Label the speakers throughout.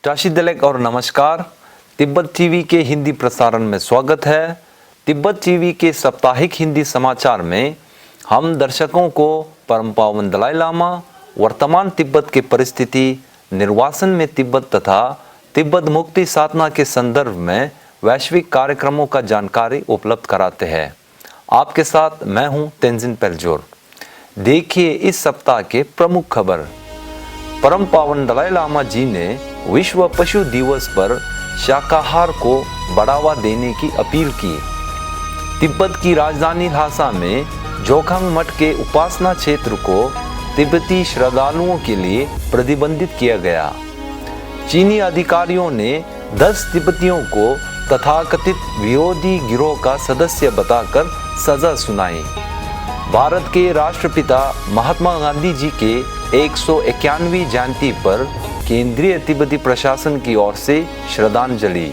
Speaker 1: टाशीदलेक और नमस्कार। तिब्बत टीवी के हिंदी प्रसारण में स्वागत है। तिब्बत टीवी के साप्ताहिक हिंदी समाचार में हम दर्शकों को परम पावन दलाई लामा, वर्तमान तिब्बत के परिस्थिति, निर्वासन में तिब्बत तथा तिब्बत मुक्ति साधना के संदर्भ में वैश्विक कार्यक्रमों का जानकारी उपलब्ध कराते हैं। आपके साथ मैं हूं तेंजिन पेलजोर। देखिए इस सप्ताह के प्रमुख खबर। परम पावन दलाई लामा जी ने विश्व पशु दिवस पर शाकाहार को बढ़ावा देने की अपील की। तिब्बत की राजधानी ल्हासा में जोखांग मठ के उपासना क्षेत्र को तिब्बती श्रद्धालुओं के लिए प्रतिबंधित किया गया। चीनी अधिकारियों ने 10 तिब्बतियों को तथाकथित विरोधी गिरोह का सदस्य बताकर सजा सुनाई। भारत के राष्ट्रपिता महात्मा गांधी जी के 191वीं जयंती पर केंद्रीय तिब्बती प्रशासन की ओर से श्रद्धांजलि।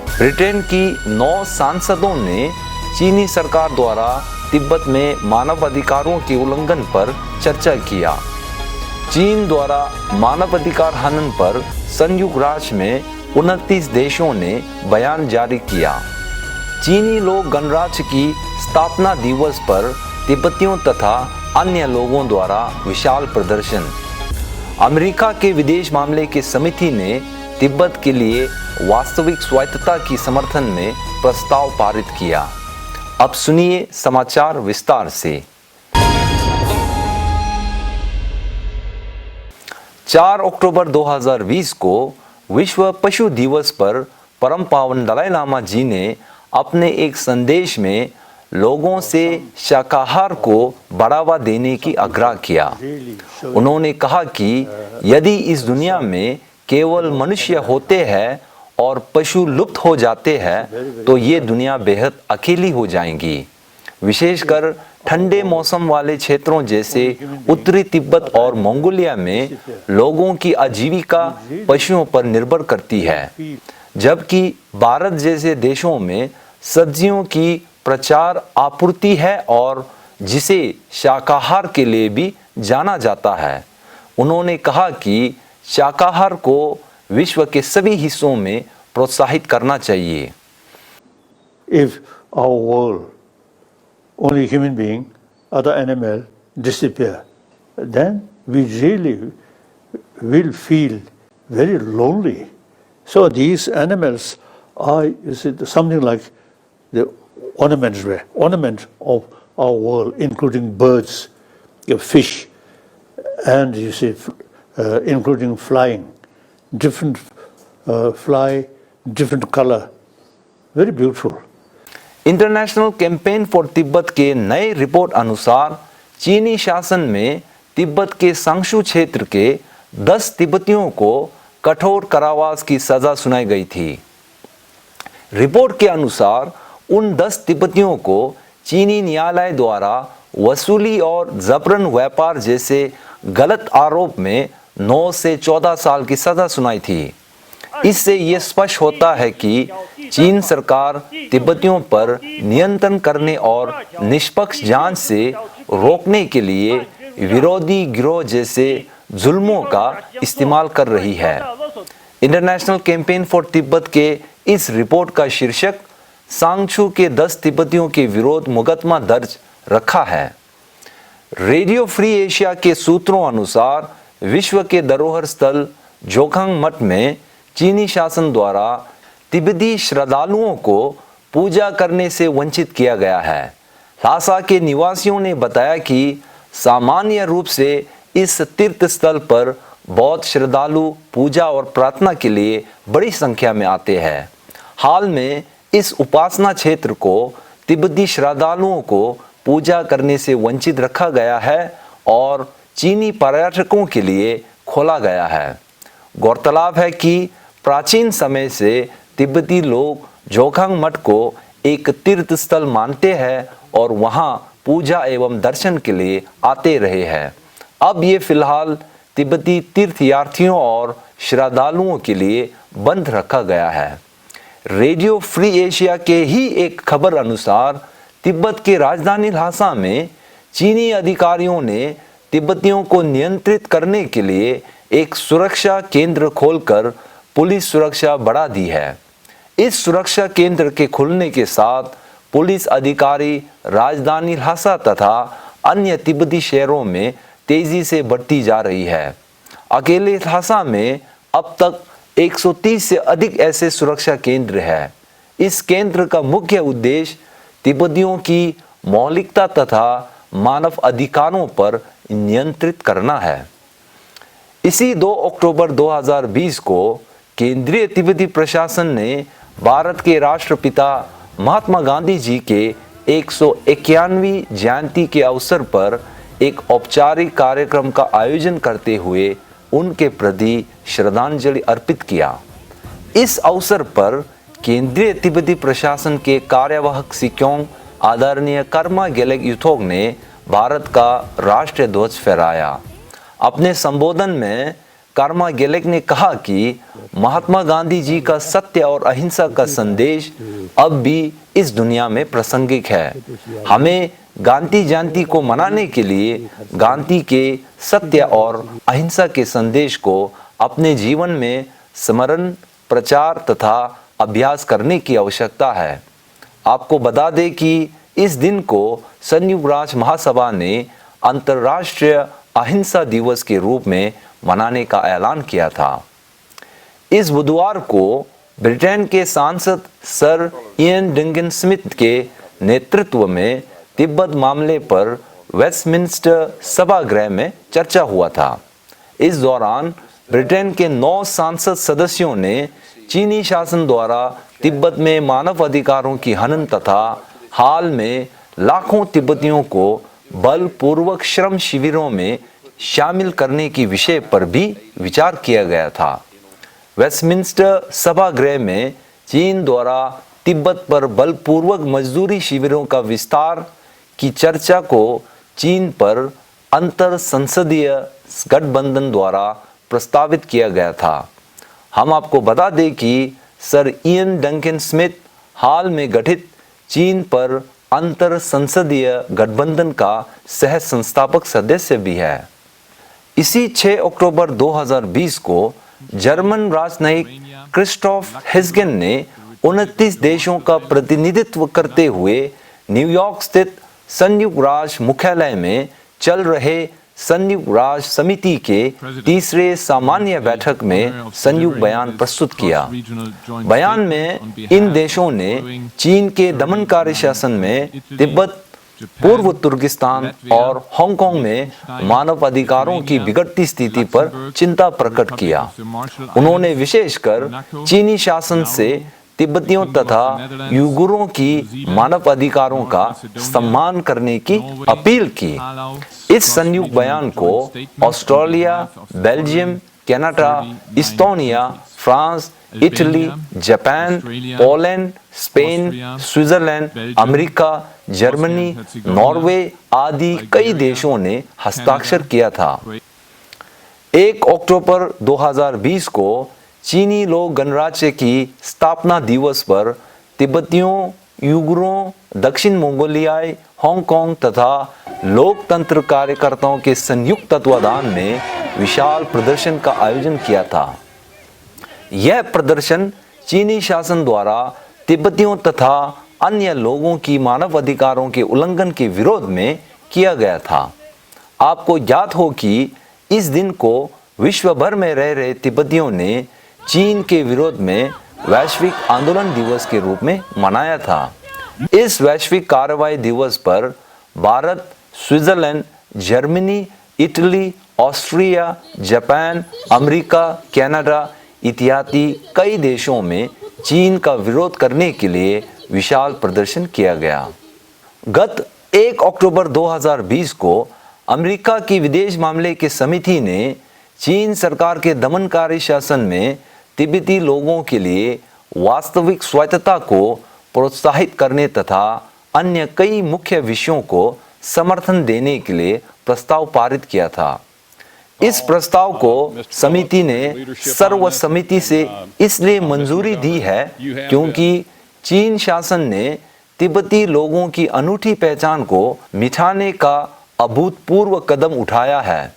Speaker 1: ब्रिटेन की 9 सांसदों ने चीनी सरकार द्वारा तिब्बत में मानव अधिकारों के उल्लंघन पर चर्चा किया। चीन द्वारा मानव अधिकार हनन पर संयुक्त राष्ट्र में 29 देशों ने बयान जारी किया। चीनी लोक गणराज्य की स्थापना दिवस पर तिब्बतियों तथा अन्य लोगों द्वारा विशाल प्रदर्शन। अमेरिका के विदेश मामले की समिति ने तिब्बत के लिए वास्तविक स्वायत्तता की समर्थन में प्रस्ताव पारित किया। अब सुनिए समाचार विस्तार से। 4 अक्टूबर 2020 को विश्व पशु दिवस पर परम पावन दलाई लामा जी ने अपने एक संदेश में लोगों से शाकाहार को बढ़ावा देने की आग्रह किया। उन्होंने कहा कि यदि इस दुनिया में केवल मनुष्य होते हैं और पशु लुप्त हो जाते हैं तो ये दुनिया बेहद अकेली हो जाएगी। विशेषकर ठंडे मौसम वाले क्षेत्रों जैसे उत्तरी तिब्बत और मंगोलिया में लोगों की आजीविका पशुओं पर निर्भर करती है, जबकि भारत जैसे देशों में सब्जियों की प्रचार आपूर्ति है और जिसे शाकाहार के लिए भी जाना जाता है। उन्होंने कहा कि शाकाहार को विश्व के सभी हिस्सों में प्रोत्साहित करना चाहिए।
Speaker 2: If our world, only human being, other animal disappear, then we really will feel very lonely. So these animals are something like the ornament of our world, including birds, fish, and including flying, different fly, different color, very beautiful.
Speaker 1: International campaign for Tibet के नए report अनुसार चीनी शासन में तिब्बत के सांगशू क्षेत्र के 10 तिब्बतियों को कठोर कारावास की सजा सुनाई गई थी। रिपोर्ट के अनुसार उन 10 तिब्बतियों को चीनी न्यायालय द्वारा वसूली और जबरन व्यापार जैसे गलत आरोप में 9 से 14 साल की सजा सुनाई थी। इससे यह स्पष्ट होता है कि चीन सरकार तिब्बतियों पर नियंत्रण करने और निष्पक्ष जांच से रोकने के लिए विरोधी गिरोह जैसे जुल्मों का इस्तेमाल कर रही है। इंटरनेशनल कैंपेन फॉर तिब्बत के इस रिपोर्ट का शीर्षक सांगशू के 10 तिब्बतियों के विरोध मुकदमा दर्ज रखा है। रेडियो फ्री एशिया के सूत्रों अनुसार विश्व के धरोहर स्थल जोखांग मठ में चीनी शासन द्वारा तिब्बती श्रद्धालुओं को पूजा करने से वंचित किया गया है। ल्हासा के निवासियों ने बताया कि सामान्य रूप से इस तीर्थ स्थल पर बौद्ध श्रद्धालु पूजा और प्रार्थना के लिए बड़ी संख्या में आते हैं। हाल में इस उपासना क्षेत्र को तिब्बती श्रद्धालुओं को पूजा करने से वंचित रखा गया है और चीनी पर्यटकों के लिए खोला गया है। गौरतलब है कि प्राचीन समय से तिब्बती लोग जोखांग मठ को एक तीर्थ स्थल मानते हैं और वहां पूजा एवं दर्शन के लिए आते रहे हैं। अब ये फिलहाल तिब्बती तीर्थयात्रियों और श्रद्धालुओं के लिए बंद रखा गया है। रेडियो फ्री एशिया के ही एक खबर अनुसार तिब्बत के राजधानी ल्हासा में चीनी अधिकारियों ने तिब्बतियों को नियंत्रित करने के लिए एक सुरक्षा केंद्र खोलकर पुलिस सुरक्षा बढ़ा दी है। इस सुरक्षा केंद्र के खुलने के साथ पुलिस अधिकारी राजधानी ल्हासा तथा अन्य तिब्बती शहरों में तेजी से बढ़ती जा रही है। अकेले ल्हासा में अब तक 130 से अधिक ऐसे सुरक्षा केंद्र हैं। इस केंद्र का मुख्य उद्देश्य तिब्बतियों की मौलिकता तथा मानव अधिकारों पर नियंत्रित करना है। इसी 2 अक्टूबर 2020 को केंद्रीय तिब्बती प्रशासन ने भारत के राष्ट्रपिता महात्मा गांधी जी के 191वीं जयंती के अवसर पर एक औपचारिक कार्यक्रम का आयोजन करते हुए उनके प्रति श्रद्धांजलि अर्पित किया। इस अवसर पर केंद्रीय तिब्बती प्रशासन के कार्यवाहक सिक्योंग आदरणीय कर्मा गेलेग युथोग ने भारत का राष्ट्रीय ध्वज फहराया। अपने संबोधन में कर्मा गेलेग ने कहा कि महात्मा गांधी जी का सत्य और अहिंसा का संदेश अब भी इस दुनिया में प्रासंगिक है। हमें गांधी जयंती को मनाने के लिए गांधी के सत्य और अहिंसा के संदेश को अपने जीवन में स्मरण, प्रचार तथा अभ्यास करने की आवश्यकता है। आपको बता दें कि इस दिन को संयुक्त राष्ट्र महासभा ने अंतर्राष्ट्रीय अहिंसा दिवस के रूप में मनाने का ऐलान किया था। इस बुधवार को ब्रिटेन के सांसद सर इयन डंगन स्मिथ के नेतृत्व में तिब्बत मामले पर वेस्टमिंस्टर सभागृह में चर्चा हुआ था। इस दौरान ब्रिटेन के 9 सांसद सदस्यों ने चीनी शासन द्वारा तिब्बत में मानव अधिकारों की हनन तथा हाल में लाखों तिब्बतियों को बलपूर्वक श्रम शिविरों में शामिल करने की विषय पर भी विचार किया गया था। वेस्टमिंस्टर सभागृह में चीन द्वारा तिब्बत पर बलपूर्वक मजदूरी शिविरों का विस्तार की चर्चा को चीन पर अंतर संसदीय गठबंधन द्वारा प्रस्तावित किया गया था। हम आपको बता दें कि सर इयन डंकन स्मिथ हाल में गठित चीन पर अंतर संसदीय गठबंधन का सह संस्थापक सदस्य भी है। इसी 6 अक्टूबर 2020 को जर्मन राजनयिक क्रिस्टोफ हेस्गेन ने 29 देशों का प्रतिनिधित्व करते हुए न्यूयॉर्क स्थित संयुक्त राष्ट्र मुख्यालय में चल रहे संयुक्त राष्ट्र समिति के तीसरे सामान्य बैठक में संयुक्त बयान प्रस्तुत किया। बयान में इन देशों ने चीन के दमनकारी शासन में तिब्बत, पूर्व तुर्किस्तान और हांगकांग में मानव अधिकारों की बिगड़ती स्थिति पर चिंता प्रकट किया। उन्होंने विशेषकर चीनी शासन से तिब्बतियों तथा युगुरों की मानव अधिकारों का सम्मान करने की अपील की। इस संयुक्त बयान को Australia, Belgium, Canada, Estonia, France, Italy, Japan, Poland, Spain, Switzerland, America, Germany, Norway आदि कई देशों ने हस्ताक्षर किया था। 1 अक्टूबर 2020 को चीनी लोक गणराज्य की स्थापना दिवस पर तिब्बतियों, युगुरों, दक्षिण मंगोलियाई, हांगकांग तथा लोकतंत्र कार्यकर्ताओं के संयुक्त तत्वाधान में विशाल प्रदर्शन का आयोजन किया था। यह प्रदर्शन चीनी शासन द्वारा तिब्बतियों तथा अन्य लोगों की मानव अधिकारों के उल्लंघन के विरोध में किया गया था। आपको याद हो कि इस दिन को विश्व भर में रह रहे तिब्बतियों ने चीन के विरोध में वैश्विक आंदोलन दिवस के रूप में मनाया था। इस वैश्विक कार्रवाई दिवस पर Bharat, Switzerland, Germany, Italy, Austria, Japan, America, Canada इत्यादि कई देशों में चीन का विरोध करने के लिए विशाल प्रदर्शन किया गया। गत 1 अक्टूबर 2020 को अमेरिका की विदेश मामले की समिति ने चीन सरकार के दमनकारी शासन में तिब्बती लोगों के लिए वास्तविक स्वायत्तता को प्रोत्साहित करने तथा अन्य कई मुख्य विषयों को समर्थन देने के लिए प्रस्ताव पारित किया था। इस प्रस्ताव को समिति ने सर्वसम्मति से इसलिए मंजूरी दी है क्योंकि चीन शासन ने तिब्बती लोगों की अनूठी पहचान को मिटाने का अभूतपूर्व कदम उठाया है।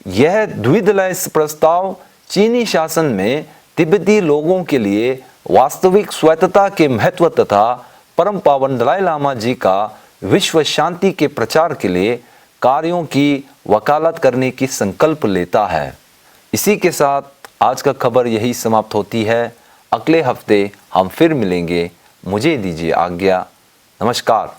Speaker 1: यह द्विदलीय प्रस्ताव चीनी शासन में तिब्बती लोगों के लिए वास्तविक स्वायत्तता के महत्व तथा परम पावन दलाई लामा जी का विश्व शांति के प्रचार के लिए कार्यों की वकालत करने की संकल्प लेता है। इसी के साथ आज का खबर यही समाप्त होती है। अगले हफ्ते हम फिर मिलेंगे। मुझे दीजिए आज्ञा। नमस्कार।